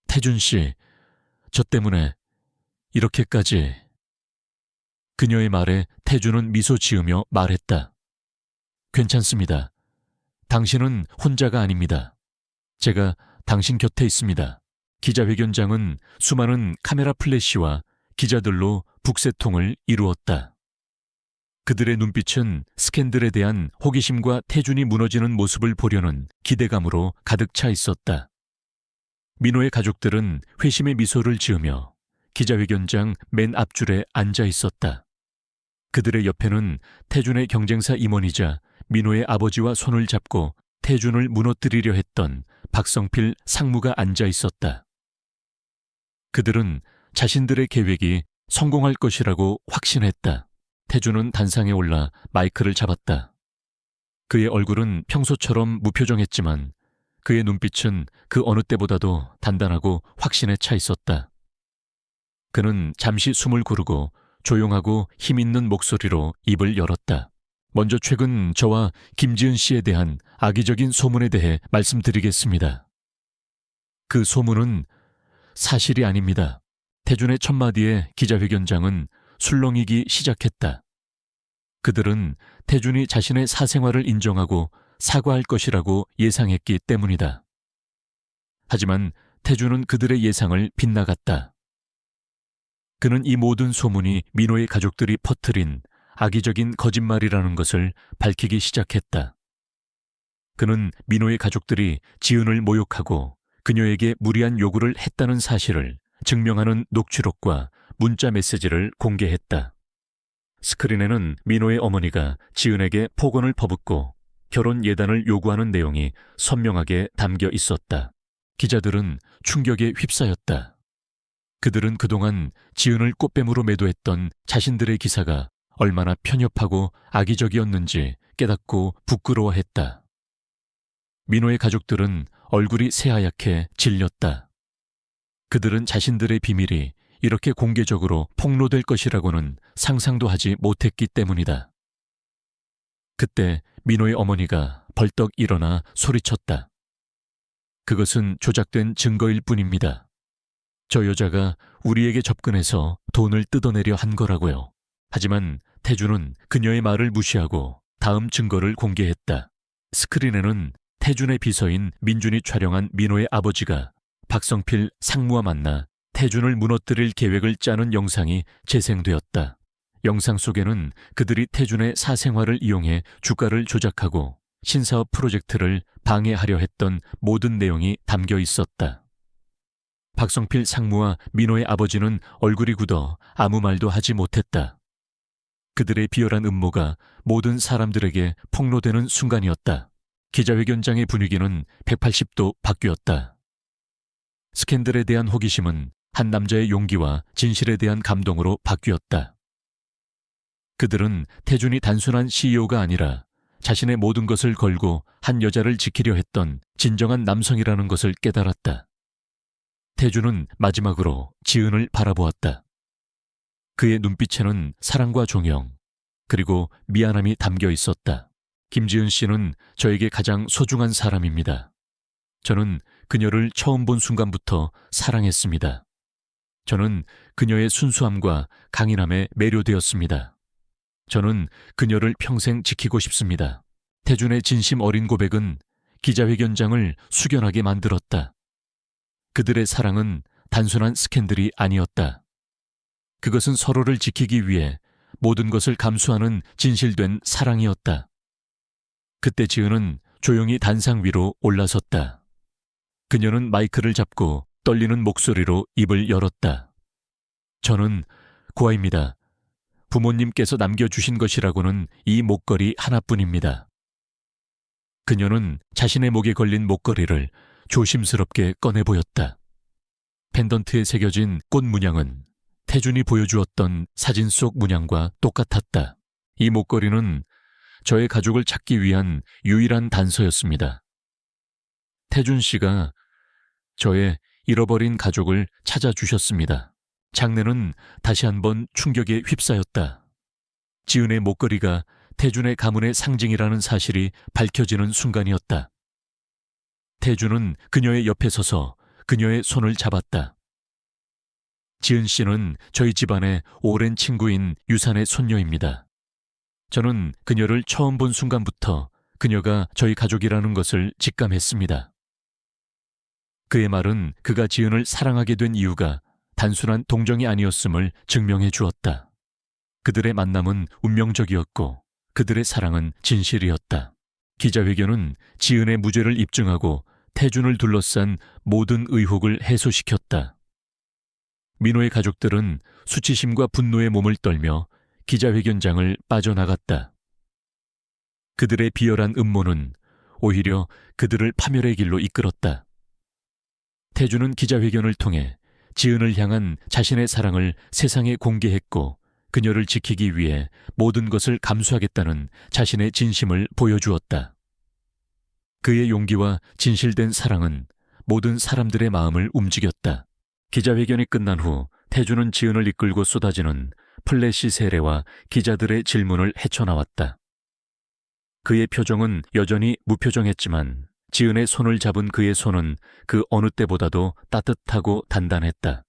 태준 씨, 저 때문에 이렇게까지. 그녀의 말에 태준은 미소 지으며 말했다. 괜찮습니다. 당신은 혼자가 아닙니다. 제가 당신 곁에 있습니다. 기자회견장은 수많은 카메라 플래시와 기자들로 북새통을 이루었다. 그들의 눈빛은 스캔들에 대한 호기심과 태준이 무너지는 모습을 보려는 기대감으로 가득 차 있었다. 민호의 가족들은 회심의 미소를 지으며 기자회견장 맨 앞줄에 앉아 있었다. 그들의 옆에는 태준의 경쟁사 임원이자 민호의 아버지와 손을 잡고 태준을 무너뜨리려 했던 박성필 상무가 앉아 있었다. 그들은 자신들의 계획이 성공할 것이라고 확신했다. 태준은 단상에 올라 마이크를 잡았다. 그의 얼굴은 평소처럼 무표정했지만 그의 눈빛은 그 어느 때보다도 단단하고 확신에 차 있었다. 그는 잠시 숨을 고르고 조용하고 힘있는 목소리로 입을 열었다. 먼저 최근 저와 김지은 씨에 대한 악의적인 소문에 대해 말씀드리겠습니다. 그 소문은 사실이 아닙니다. 태준의 첫 마디에 기자회견장은 술렁이기 시작했다. 그들은 태준이 자신의 사생활을 인정하고 사과할 것이라고 예상했기 때문이다. 하지만 태준은 그들의 예상을 빗나갔다. 그는 이 모든 소문이 민호의 가족들이 퍼뜨린 악의적인 거짓말이라는 것을 밝히기 시작했다. 그는 민호의 가족들이 지은을 모욕하고 그녀에게 무리한 요구를 했다는 사실을 증명하는 녹취록과 문자 메시지를 공개했다. 스크린에는 민호의 어머니가 지은에게 폭언을 퍼붓고 결혼 예단을 요구하는 내용이 선명하게 담겨 있었다. 기자들은 충격에 휩싸였다. 그들은 그동안 지은을 꽃뱀으로 매도했던 자신들의 기사가 얼마나 편협하고 악의적이었는지 깨닫고 부끄러워했다. 민호의 가족들은 얼굴이 새하얗게 질렸다. 그들은 자신들의 비밀이 이렇게 공개적으로 폭로될 것이라고는 상상도 하지 못했기 때문이다. 그때 민호의 어머니가 벌떡 일어나 소리쳤다. 그것은 조작된 증거일 뿐입니다. 저 여자가 우리에게 접근해서 돈을 뜯어내려 한 거라고요. 하지만 태준은 그녀의 말을 무시하고 다음 증거를 공개했다. 스크린에는 태준의 비서인 민준이 촬영한 민호의 아버지가 박성필 상무와 만나 태준을 무너뜨릴 계획을 짜는 영상이 재생되었다. 영상 속에는 그들이 태준의 사생활을 이용해 주가를 조작하고 신사업 프로젝트를 방해하려 했던 모든 내용이 담겨 있었다. 박성필 상무와 민호의 아버지는 얼굴이 굳어 아무 말도 하지 못했다. 그들의 비열한 음모가 모든 사람들에게 폭로되는 순간이었다. 기자회견장의 분위기는 180도 바뀌었다. 스캔들에 대한 호기심은 한 남자의 용기와 진실에 대한 감동으로 바뀌었다. 그들은 태준이 단순한 CEO가 아니라 자신의 모든 것을 걸고 한 여자를 지키려 했던 진정한 남성이라는 것을 깨달았다. 태준은 마지막으로 지은을 바라보았다. 그의 눈빛에는 사랑과 존경, 그리고 미안함이 담겨 있었다. 김지은 씨는 저에게 가장 소중한 사람입니다. 저는 그녀를 처음 본 순간부터 사랑했습니다. 저는 그녀의 순수함과 강인함에 매료되었습니다. 저는 그녀를 평생 지키고 싶습니다. 태준의 진심 어린 고백은 기자회견장을 숙연하게 만들었다. 그들의 사랑은 단순한 스캔들이 아니었다. 그것은 서로를 지키기 위해 모든 것을 감수하는 진실된 사랑이었다. 그때 지은은 조용히 단상 위로 올라섰다. 그녀는 마이크를 잡고 떨리는 목소리로 입을 열었다. 저는 고아입니다. 부모님께서 남겨주신 것이라고는 이 목걸이 하나뿐입니다. 그녀는 자신의 목에 걸린 목걸이를 조심스럽게 꺼내 보였다. 펜던트에 새겨진 꽃 문양은 태준이 보여주었던 사진 속 문양과 똑같았다. 이 목걸이는 저의 가족을 찾기 위한 유일한 단서였습니다. 태준 씨가 저의 잃어버린 가족을 찾아주셨습니다. 장례는 다시 한번 충격에 휩싸였다. 지은의 목걸이가 태준의 가문의 상징이라는 사실이 밝혀지는 순간이었다. 태준은 그녀의 옆에 서서 그녀의 손을 잡았다. 지은 씨는 저희 집안의 오랜 친구인 유산의 손녀입니다. 저는 그녀를 처음 본 순간부터 그녀가 저희 가족이라는 것을 직감했습니다. 그의 말은 그가 지은을 사랑하게 된 이유가 단순한 동정이 아니었음을 증명해 주었다. 그들의 만남은 운명적이었고 그들의 사랑은 진실이었다. 기자회견은 지은의 무죄를 입증하고 태준을 둘러싼 모든 의혹을 해소시켰다. 민호의 가족들은 수치심과 분노에 몸을 떨며 기자회견장을 빠져나갔다. 그들의 비열한 음모는 오히려 그들을 파멸의 길로 이끌었다. 태준은 기자회견을 통해 지은을 향한 자신의 사랑을 세상에 공개했고 그녀를 지키기 위해 모든 것을 감수하겠다는 자신의 진심을 보여주었다. 그의 용기와 진실된 사랑은 모든 사람들의 마음을 움직였다. 기자회견이 끝난 후 태준은 지은을 이끌고 쏟아지는 플래시 세례와 기자들의 질문을 헤쳐나왔다. 그의 표정은 여전히 무표정했지만 지은의 손을 잡은 그의 손은 그 어느 때보다도 따뜻하고 단단했다.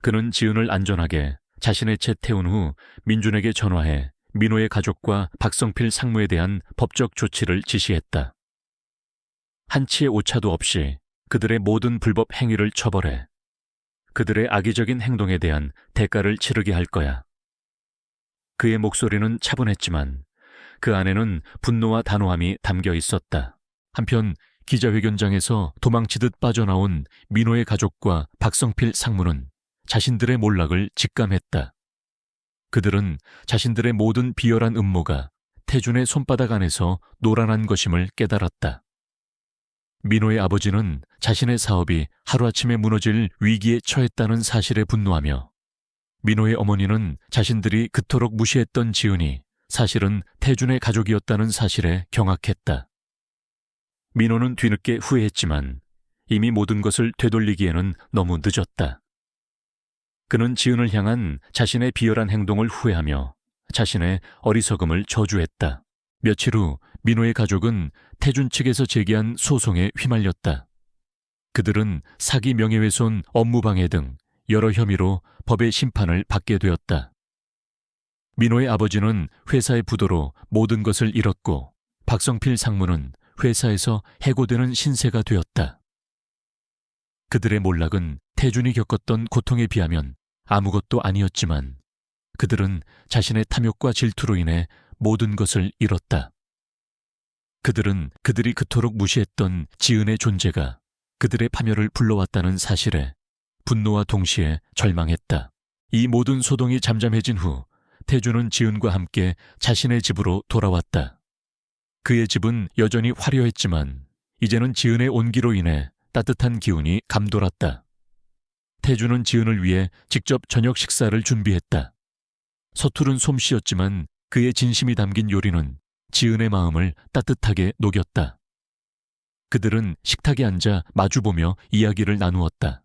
그는 지은을 안전하게 자신의 채 태운 후 민준에게 전화해 민호의 가족과 박성필 상무에 대한 법적 조치를 지시했다. 한치의 오차도 없이 그들의 모든 불법 행위를 처벌해 그들의 악의적인 행동에 대한 대가를 치르게 할 거야. 그의 목소리는 차분했지만 그 안에는 분노와 단호함이 담겨 있었다. 한편 기자회견장에서 도망치듯 빠져나온 민호의 가족과 박성필 상무는 자신들의 몰락을 직감했다. 그들은 자신들의 모든 비열한 음모가 태준의 손바닥 안에서 노란한 것임을 깨달았다. 민호의 아버지는 자신의 사업이 하루아침에 무너질 위기에 처했다는 사실에 분노하며 민호의 어머니는 자신들이 그토록 무시했던 지은이 사실은 태준의 가족이었다는 사실에 경악했다. 민호는 뒤늦게 후회했지만 이미 모든 것을 되돌리기에는 너무 늦었다. 그는 지은을 향한 자신의 비열한 행동을 후회하며 자신의 어리석음을 저주했다. 며칠 후 민호의 가족은 태준 측에서 제기한 소송에 휘말렸다. 그들은 사기, 명예훼손, 업무방해 등 여러 혐의로 법의 심판을 받게 되었다. 민호의 아버지는 회사의 부도로 모든 것을 잃었고 박성필 상무는 회사에서 해고되는 신세가 되었다. 그들의 몰락은 태준이 겪었던 고통에 비하면 아무것도 아니었지만 그들은 자신의 탐욕과 질투로 인해 모든 것을 잃었다. 그들은 그들이 그토록 무시했던 지은의 존재가 그들의 파멸을 불러왔다는 사실에 분노와 동시에 절망했다. 이 모든 소동이 잠잠해진 후 태준은 지은과 함께 자신의 집으로 돌아왔다. 그의 집은 여전히 화려했지만 이제는 지은의 온기로 인해 따뜻한 기운이 감돌았다. 태준은 지은을 위해 직접 저녁 식사를 준비했다. 서투른 솜씨였지만 그의 진심이 담긴 요리는 지은의 마음을 따뜻하게 녹였다. 그들은 식탁에 앉아 마주보며 이야기를 나누었다.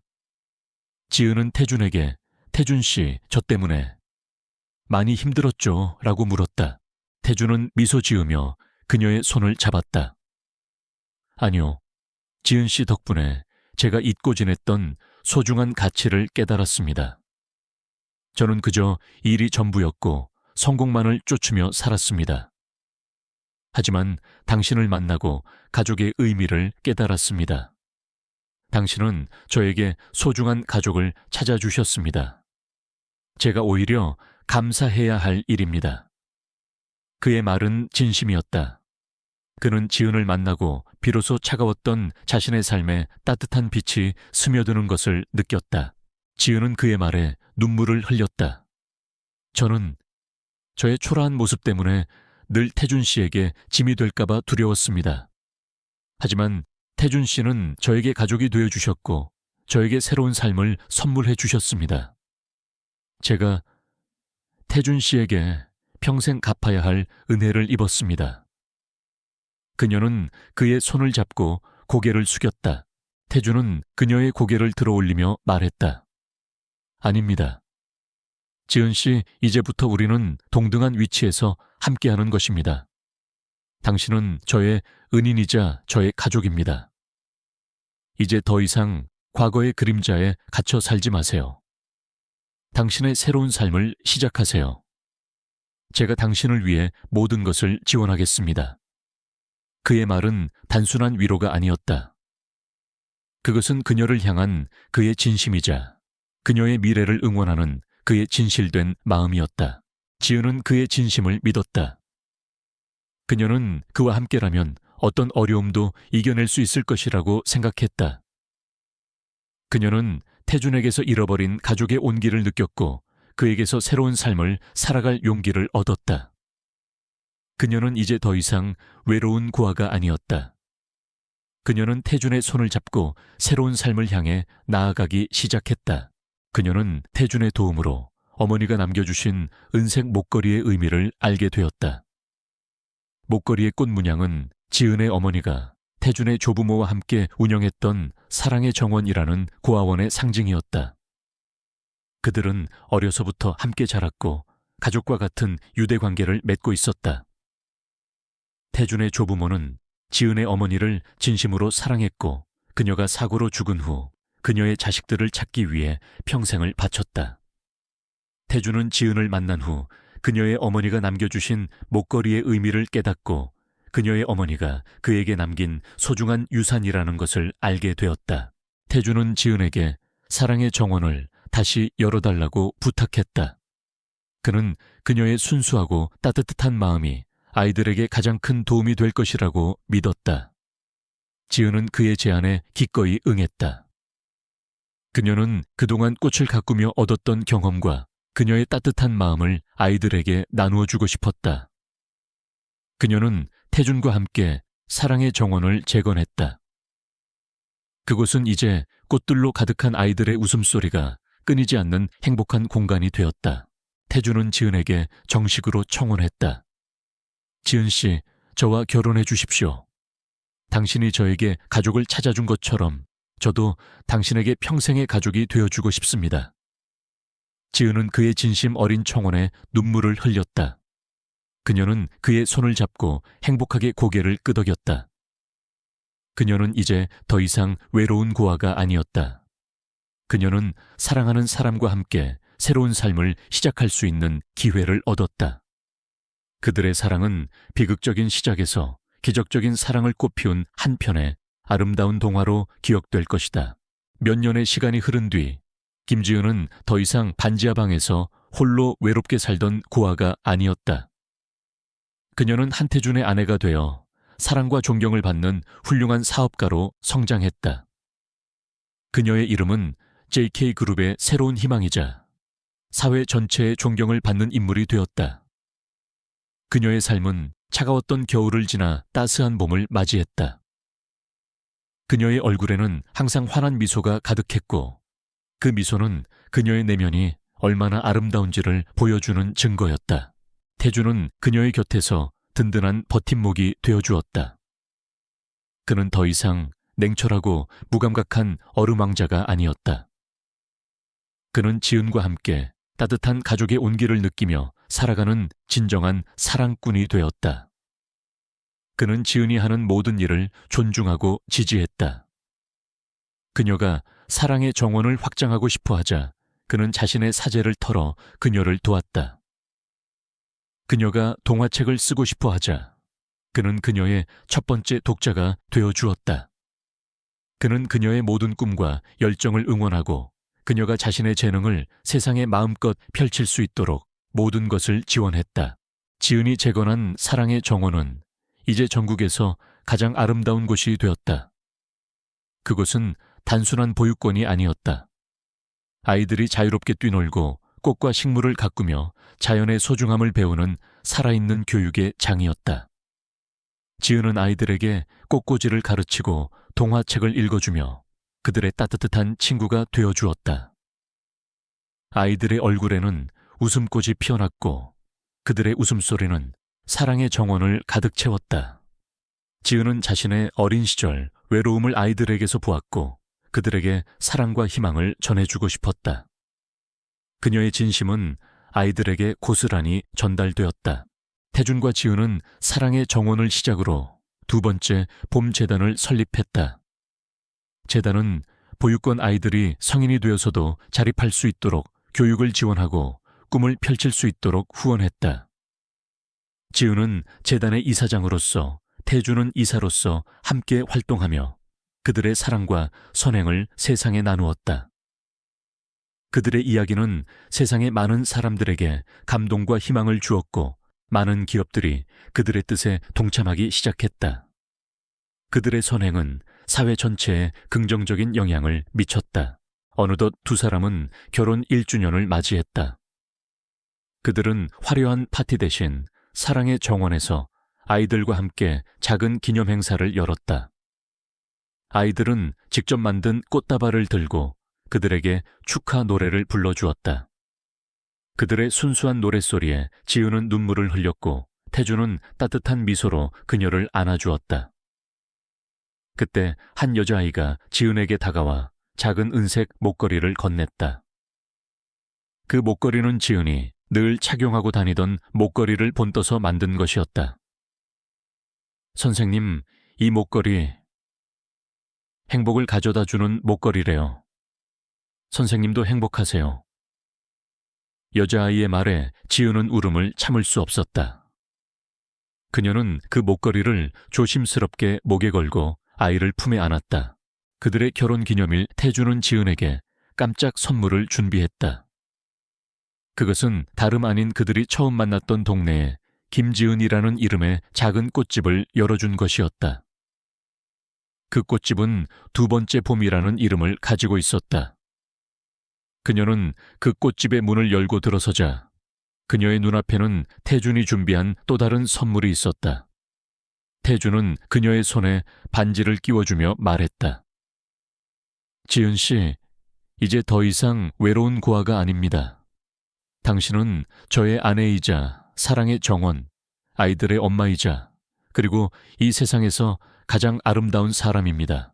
지은은 태준에게 태준 씨, 저 때문에 많이 힘들었죠? 라고 물었다. 태준은 미소 지으며 그녀의 손을 잡았다. 아니요, 지은 씨 덕분에 제가 잊고 지냈던 소중한 가치를 깨달았습니다. 저는 그저 일이 전부였고 성공만을 쫓으며 살았습니다. 하지만 당신을 만나고 가족의 의미를 깨달았습니다. 당신은 저에게 소중한 가족을 찾아주셨습니다. 제가 오히려 감사해야 할 일입니다. 그의 말은 진심이었다. 그는 지은을 만나고 비로소 차가웠던 자신의 삶에 따뜻한 빛이 스며드는 것을 느꼈다. 지은은 그의 말에 눈물을 흘렸다. 저는 저의 초라한 모습 때문에 늘 태준 씨에게 짐이 될까봐 두려웠습니다. 하지만 태준 씨는 저에게 가족이 되어주셨고 저에게 새로운 삶을 선물해 주셨습니다. 제가 태준 씨에게 평생 갚아야 할 은혜를 입었습니다. 그녀는 그의 손을 잡고 고개를 숙였다. 태준은 그녀의 고개를 들어 올리며 말했다. 아닙니다. 지은 씨, 이제부터 우리는 동등한 위치에서 함께하는 것입니다. 당신은 저의 은인이자 저의 가족입니다. 이제 더 이상 과거의 그림자에 갇혀 살지 마세요. 당신의 새로운 삶을 시작하세요. 제가 당신을 위해 모든 것을 지원하겠습니다. 그의 말은 단순한 위로가 아니었다. 그것은 그녀를 향한 그의 진심이자 그녀의 미래를 응원하는 그의 진실된 마음이었다. 지은은 그의 진심을 믿었다. 그녀는 그와 함께라면 어떤 어려움도 이겨낼 수 있을 것이라고 생각했다. 그녀는 태준에게서 잃어버린 가족의 온기를 느꼈고 그에게서 새로운 삶을 살아갈 용기를 얻었다. 그녀는 이제 더 이상 외로운 고아가 아니었다. 그녀는 태준의 손을 잡고 새로운 삶을 향해 나아가기 시작했다. 그녀는 태준의 도움으로 어머니가 남겨주신 은색 목걸이의 의미를 알게 되었다. 목걸이의 꽃 문양은 지은의 어머니가 태준의 조부모와 함께 운영했던 사랑의 정원이라는 고아원의 상징이었다. 그들은 어려서부터 함께 자랐고 가족과 같은 유대관계를 맺고 있었다. 태준의 조부모는 지은의 어머니를 진심으로 사랑했고 그녀가 사고로 죽은 후 그녀의 자식들을 찾기 위해 평생을 바쳤다. 태준은 지은을 만난 후 그녀의 어머니가 남겨주신 목걸이의 의미를 깨닫고 그녀의 어머니가 그에게 남긴 소중한 유산이라는 것을 알게 되었다. 태준은 지은에게 사랑의 정원을 다시 열어달라고 부탁했다. 그는 그녀의 순수하고 따뜻한 마음이 아이들에게 가장 큰 도움이 될 것이라고 믿었다. 지은은 그의 제안에 기꺼이 응했다. 그녀는 그동안 꽃을 가꾸며 얻었던 경험과 그녀의 따뜻한 마음을 아이들에게 나누어 주고 싶었다. 그녀는 태준과 함께 사랑의 정원을 재건했다. 그곳은 이제 꽃들로 가득한 아이들의 웃음소리가 끊이지 않는 행복한 공간이 되었다. 태준은 지은에게 정식으로 청혼했다. 지은 씨, 저와 결혼해 주십시오. 당신이 저에게 가족을 찾아준 것처럼 저도 당신에게 평생의 가족이 되어주고 싶습니다. 지은은 그의 진심 어린 청혼에 눈물을 흘렸다. 그녀는 그의 손을 잡고 행복하게 고개를 끄덕였다. 그녀는 이제 더 이상 외로운 고아가 아니었다. 그녀는 사랑하는 사람과 함께 새로운 삶을 시작할 수 있는 기회를 얻었다. 그들의 사랑은 비극적인 시작에서 기적적인 사랑을 꽃피운 한 편의 아름다운 동화로 기억될 것이다. 몇 년의 시간이 흐른 뒤 김지은은 더 이상 반지하 방에서 홀로 외롭게 살던 고아가 아니었다. 그녀는 한태준의 아내가 되어 사랑과 존경을 받는 훌륭한 사업가로 성장했다. 그녀의 이름은 JK그룹의 새로운 희망이자 사회 전체의 존경을 받는 인물이 되었다. 그녀의 삶은 차가웠던 겨울을 지나 따스한 봄을 맞이했다. 그녀의 얼굴에는 항상 환한 미소가 가득했고 그 미소는 그녀의 내면이 얼마나 아름다운지를 보여주는 증거였다. 태준은 그녀의 곁에서 든든한 버팀목이 되어주었다. 그는 더 이상 냉철하고 무감각한 얼음왕자가 아니었다. 그는 지은과 함께 따뜻한 가족의 온기를 느끼며 살아가는 진정한 사랑꾼이 되었다. 그는 지은이 하는 모든 일을 존중하고 지지했다. 그녀가 사랑의 정원을 확장하고 싶어 하자 그는 자신의 사재를 털어 그녀를 도왔다. 그녀가 동화책을 쓰고 싶어 하자 그는 그녀의 첫 번째 독자가 되어 주었다. 그는 그녀의 모든 꿈과 열정을 응원하고 그녀가 자신의 재능을 세상에 마음껏 펼칠 수 있도록 모든 것을 지원했다. 지은이 재건한 사랑의 정원은 이제 전국에서 가장 아름다운 곳이 되었다. 그곳은 단순한 보육원이 아니었다. 아이들이 자유롭게 뛰놀고 꽃과 식물을 가꾸며 자연의 소중함을 배우는 살아있는 교육의 장이었다. 지은은 아이들에게 꽃꽂이를 가르치고 동화책을 읽어주며 그들의 따뜻한 친구가 되어주었다. 아이들의 얼굴에는 웃음꽃이 피어났고 그들의 웃음소리는 사랑의 정원을 가득 채웠다. 지은은 자신의 어린 시절 외로움을 아이들에게서 보았고 그들에게 사랑과 희망을 전해주고 싶었다. 그녀의 진심은 아이들에게 고스란히 전달되었다. 태준과 지은은 사랑의 정원을 시작으로 두 번째 봄 재단을 설립했다. 재단은 보육권 아이들이 성인이 되어서도 자립할 수 있도록 교육을 지원하고 꿈을 펼칠 수 있도록 후원했다. 지은은 재단의 이사장으로서, 태준은 이사로서 함께 활동하며 그들의 사랑과 선행을 세상에 나누었다. 그들의 이야기는 세상의 많은 사람들에게 감동과 희망을 주었고 많은 기업들이 그들의 뜻에 동참하기 시작했다. 그들의 선행은 사회 전체에 긍정적인 영향을 미쳤다. 어느덧 두 사람은 결혼 1주년을 맞이했다. 그들은 화려한 파티 대신 사랑의 정원에서 아이들과 함께 작은 기념 행사를 열었다. 아이들은 직접 만든 꽃다발을 들고 그들에게 축하 노래를 불러주었다. 그들의 순수한 노랫소리에 지은은 눈물을 흘렸고 태준은 따뜻한 미소로 그녀를 안아주었다. 그때 한 여자아이가 지은에게 다가와 작은 은색 목걸이를 건넸다. 그 목걸이는 지은이 늘 착용하고 다니던 목걸이를 본떠서 만든 것이었다. 선생님, 이 목걸이 행복을 가져다 주는 목걸이래요. 선생님도 행복하세요. 여자아이의 말에 지은은 울음을 참을 수 없었다. 그녀는 그 목걸이를 조심스럽게 목에 걸고 아이를 품에 안았다. 그들의 결혼 기념일 태준은 지은에게 깜짝 선물을 준비했다. 그것은 다름 아닌 그들이 처음 만났던 동네에 김지은이라는 이름의 작은 꽃집을 열어준 것이었다. 그 꽃집은 두 번째 봄이라는 이름을 가지고 있었다. 그녀는 그 꽃집의 문을 열고 들어서자 그녀의 눈앞에는 태준이 준비한 또 다른 선물이 있었다. 태준은 그녀의 손에 반지를 끼워주며 말했다. 지은 씨, 이제 더 이상 외로운 고아가 아닙니다. 당신은 저의 아내이자 사랑의 정원, 아이들의 엄마이자 그리고 이 세상에서 가장 아름다운 사람입니다.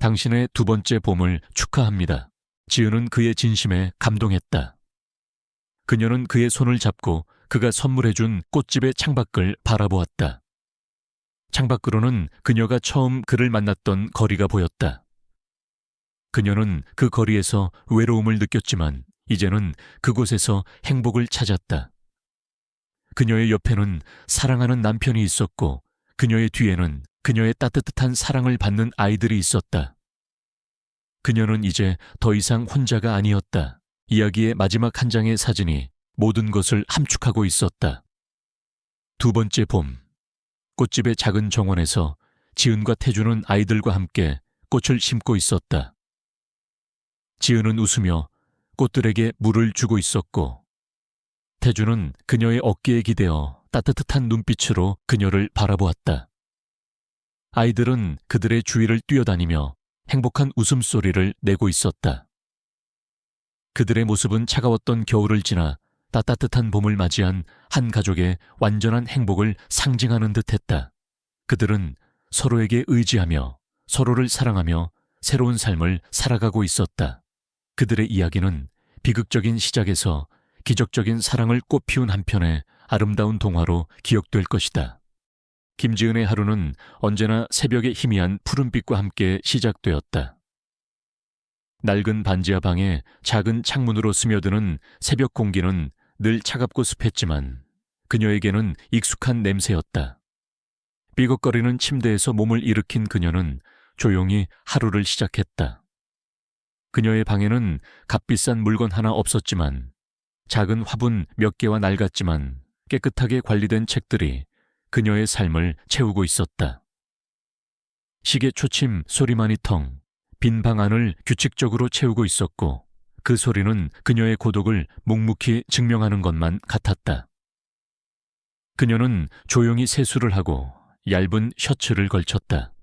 당신의 두 번째 봄을 축하합니다. 지은은 그의 진심에 감동했다. 그녀는 그의 손을 잡고 그가 선물해준 꽃집의 창밖을 바라보았다. 창밖으로는 그녀가 처음 그를 만났던 거리가 보였다. 그녀는 그 거리에서 외로움을 느꼈지만 이제는 그곳에서 행복을 찾았다. 그녀의 옆에는 사랑하는 남편이 있었고 그녀의 뒤에는 그녀의 따뜻한 사랑을 받는 아이들이 있었다. 그녀는 이제 더 이상 혼자가 아니었다. 이야기의 마지막 한 장의 사진이 모든 것을 함축하고 있었다. 두 번째 봄, 꽃집의 작은 정원에서 지은과 태준은 아이들과 함께 꽃을 심고 있었다. 지은은 웃으며 꽃들에게 물을 주고 있었고 태준은 그녀의 어깨에 기대어 따뜻한 눈빛으로 그녀를 바라보았다. 아이들은 그들의 주위를 뛰어다니며 행복한 웃음소리를 내고 있었다. 그들의 모습은 차가웠던 겨울을 지나 따뜻한 봄을 맞이한 한 가족의 완전한 행복을 상징하는 듯했다. 그들은 서로에게 의지하며 서로를 사랑하며 새로운 삶을 살아가고 있었다. 그들의 이야기는 비극적인 시작에서 기적적인 사랑을 꽃피운 한편의 아름다운 동화로 기억될 것이다. 김지은의 하루는 언제나 새벽의 희미한 푸른빛과 함께 시작되었다. 낡은 반지하 방에 작은 창문으로 스며드는 새벽 공기는 늘 차갑고 습했지만 그녀에게는 익숙한 냄새였다. 삐걱거리는 침대에서 몸을 일으킨 그녀는 조용히 하루를 시작했다. 그녀의 방에는 값비싼 물건 하나 없었지만 작은 화분 몇 개와 낡았지만 깨끗하게 관리된 책들이 그녀의 삶을 채우고 있었다. 시계 초침 소리만이 텅 빈 방 안을 규칙적으로 채우고 있었고 그 소리는 그녀의 고독을 묵묵히 증명하는 것만 같았다. 그녀는 조용히 세수를 하고 얇은 셔츠를 걸쳤다.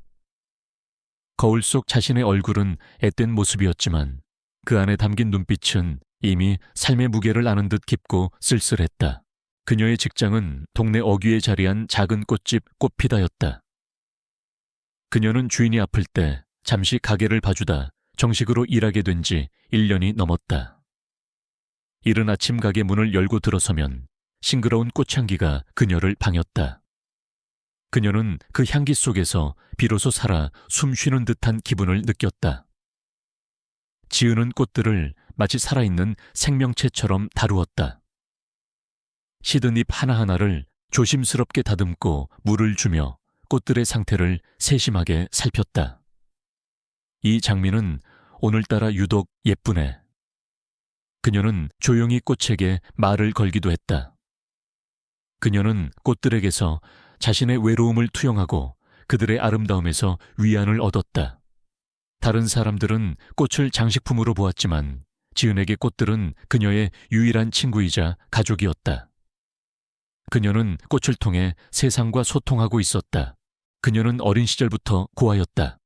거울 속 자신의 얼굴은 앳된 모습이었지만 그 안에 담긴 눈빛은 이미 삶의 무게를 아는 듯 깊고 쓸쓸했다. 그녀의 직장은 동네 어귀에 자리한 작은 꽃집 꽃피다였다. 그녀는 주인이 아플 때 잠시 가게를 봐주다 정식으로 일하게 된 지 1년이 넘었다. 이른 아침 가게 문을 열고 들어서면 싱그러운 꽃향기가 그녀를 방했다. 그녀는 그 향기 속에서 비로소 살아 숨 쉬는 듯한 기분을 느꼈다. 지으는 꽃들을 마치 살아있는 생명체처럼 다루었다. 시든 잎 하나하나를 조심스럽게 다듬고 물을 주며 꽃들의 상태를 세심하게 살폈다. 이 장미는 오늘따라 유독 예쁘네. 그녀는 조용히 꽃에게 말을 걸기도 했다. 그녀는 꽃들에게서 자신의 외로움을 투영하고 그들의 아름다움에서 위안을 얻었다. 다른 사람들은 꽃을 장식품으로 보았지만 지은에게 꽃들은 그녀의 유일한 친구이자 가족이었다. 그녀는 꽃을 통해 세상과 소통하고 있었다. 그녀는 어린 시절부터 고아였다.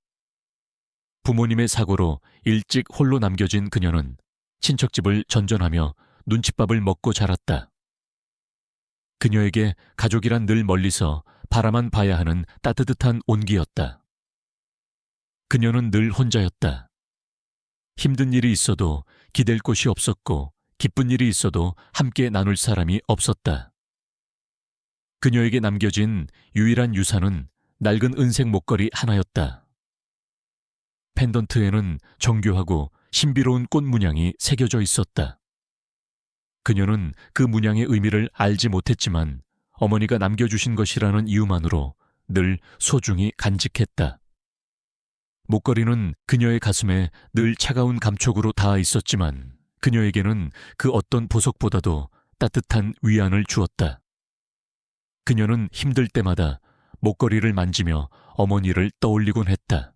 부모님의 사고로 일찍 홀로 남겨진 그녀는 친척집을 전전하며 눈칫밥을 먹고 자랐다. 그녀에게 가족이란 늘 멀리서 바라만 봐야 하는 따뜻한 온기였다. 그녀는 늘 혼자였다. 힘든 일이 있어도 기댈 곳이 없었고 기쁜 일이 있어도 함께 나눌 사람이 없었다. 그녀에게 남겨진 유일한 유산은 낡은 은색 목걸이 하나였다. 펜던트에는 정교하고 신비로운 꽃 문양이 새겨져 있었다. 그녀는 그 문양의 의미를 알지 못했지만 어머니가 남겨주신 것이라는 이유만으로 늘 소중히 간직했다. 목걸이는 그녀의 가슴에 늘 차가운 감촉으로 닿아 있었지만 그녀에게는 그 어떤 보석보다도 따뜻한 위안을 주었다. 그녀는 힘들 때마다 목걸이를 만지며 어머니를 떠올리곤 했다.